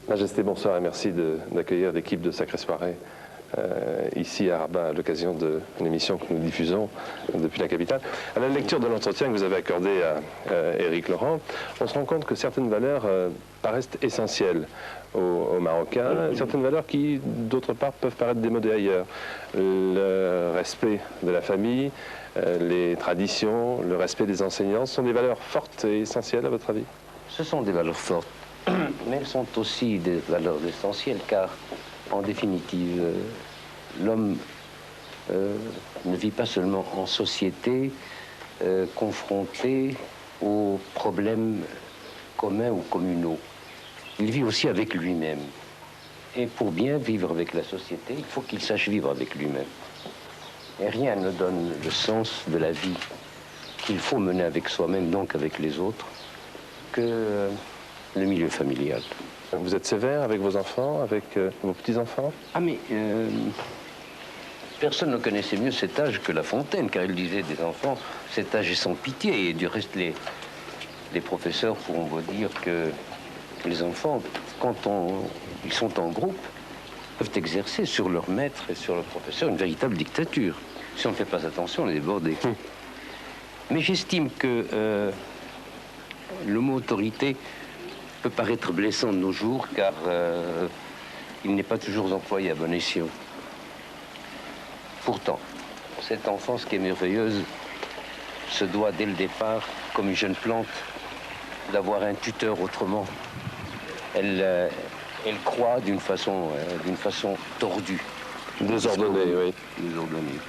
Majesté, bonsoir et merci d'accueillir l'équipe de Sacrée Soirée ici à Rabat à l'occasion de l'émission que nous diffusons depuis la capitale. À la lecture de l'entretien que vous avez accordé à Éric Laurent, on se rend compte que certaines valeurs paraissent essentielles aux Marocains, certaines valeurs qui, d'autre part, peuvent paraître démodées ailleurs. Le respect de la famille, les traditions, le respect des enseignants, sont des valeurs fortes et essentielles à votre avis? Ce sont des valeurs fortes, mais elles sont aussi des valeurs essentielles, car en définitive, l'homme ne vit pas seulement en société, confronté aux problèmes communs ou communaux. Il vit aussi avec lui-même. Et pour bien vivre avec la société, il faut qu'il sache vivre avec lui-même. Et rien ne donne le sens de la vie qu'il faut mener avec soi-même, donc avec les autres, que le milieu familial. Vous êtes sévère avec vos enfants, avec vos petits-enfants? Ah mais personne ne connaissait mieux cet âge que La Fontaine, car il disait des enfants, cet âge est sans pitié. Et du reste, les professeurs pourront vous dire que les enfants, quand ils sont en groupe, peuvent exercer sur leur maître et sur leur professeur une véritable dictature. Si on ne fait pas attention, on est débordé. Mais j'estime que le mot autorité peut paraître blessant de nos jours, car il n'est pas toujours employé à bon escient. Pourtant, cette enfance qui est merveilleuse se doit dès le départ, comme une jeune plante, d'avoir un tuteur autrement. Elle croît d'une façon tordue. Désordonnée, oui. Désordonnée.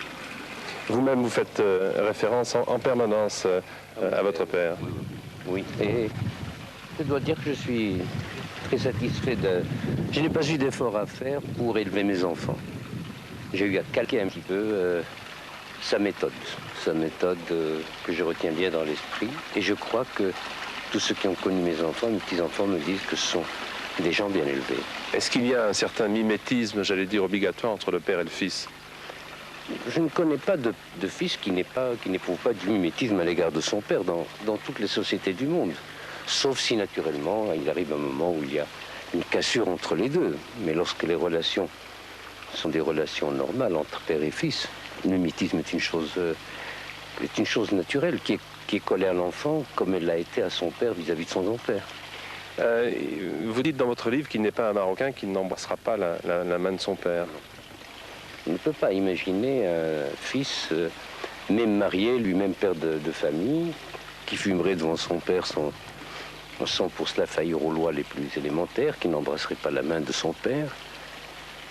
Vous-même, vous faites référence en permanence à votre père. Oui, et je dois dire que je suis très satisfait de... Je n'ai pas eu d'effort à faire pour élever mes enfants. J'ai eu à calquer un petit peu sa méthode que je retiens bien dans l'esprit. Et je crois que tous ceux qui ont connu mes enfants, mes petits-enfants, me disent que ce sont des gens bien élevés. Est-ce qu'il y a un certain mimétisme, j'allais dire, obligatoire entre le père et le fils? Je ne connais pas de fils qui n'éprouve pas du mimétisme à l'égard de son père dans toutes les sociétés du monde. Sauf si, naturellement, il arrive un moment où il y a une cassure entre les deux. Mais lorsque les relations sont des relations normales entre père et fils, le mimétisme est une chose naturelle qui est collée à l'enfant comme elle l'a été à son père vis-à-vis de son grand-père. Vous dites dans votre livre qu'il n'est pas un Marocain qui n'embrassera pas la main de son père. On ne peut pas imaginer un fils, même marié, lui-même père de famille, qui fumerait devant son père sans pour cela faillir aux lois les plus élémentaires, qui n'embrasserait pas la main de son père.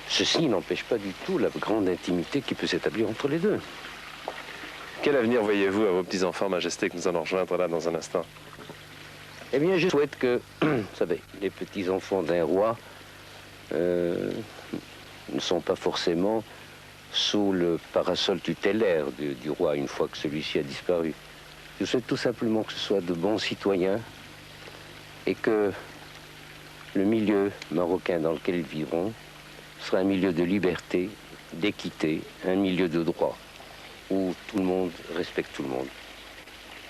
Ceci n'empêche pas du tout la grande intimité qui peut s'établir entre les deux. Quel avenir voyez-vous à vos petits-enfants, Majesté, que nous allons rejoindre là dans un instant? Eh bien, je souhaite que, vous savez, les petits-enfants d'un roi ne sont pas forcément sous le parasol tutélaire du roi une fois que celui-ci a disparu. Je souhaite tout simplement que ce soit de bons citoyens et que le milieu marocain dans lequel ils vivront sera un milieu de liberté, d'équité, un milieu de droit, où tout le monde respecte tout le monde.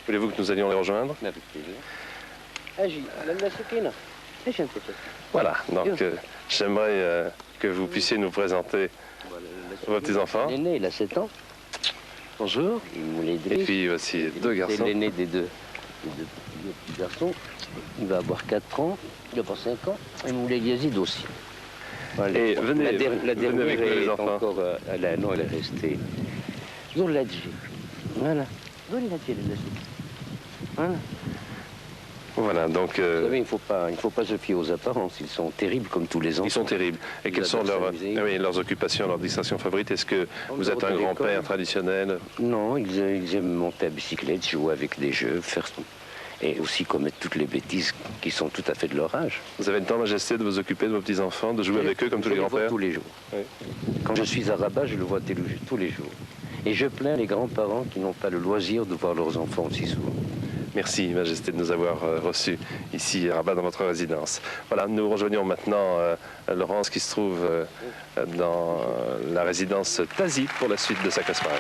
Voulez-vous que nous allions les rejoindre? Avec plaisir. Voilà, donc j'aimerais que vous puissiez nous présenter vos petits-enfants. L'aîné, il a 7 ans. Bonjour. Et puis aussi 2 garçons. C'est l'aîné des deux petits garçons. Il va avoir 4 ans, il va avoir 5 ans. Et Moulay Yazid aussi. Voilà. Et venez, la dernière venez avec nous, les est enfants. encore... elle est restée. Zouladji. Voilà. Zouladji, elle est restée. Voilà. Voilà, donc... Vous savez, il ne faut pas se fier aux apparences. Ils sont terribles comme tous les enfants. Ils sont terribles. Et quelles sont leurs occupations, leurs distractions favorites? Est-ce que vous êtes un grand-père traditionnel? Non, ils aiment monter à bicyclette, jouer avec des jeux, et aussi commettre toutes les bêtises qui sont tout à fait de leur âge. Vous avez le temps, Majesté, de vous occuper de vos petits-enfants, de jouer avec eux comme tous les grands-pères? Tous les jours. Oui. Quand je suis à Rabat, je le vois tous les jours. Et je plains les grands-parents qui n'ont pas le loisir de voir leurs enfants aussi souvent. Merci, Majesté, de nous avoir reçus ici à Rabat dans votre résidence. Voilà, nous rejoignons maintenant Laurence qui se trouve dans la résidence Tazi pour la suite de Sacrée Soirée.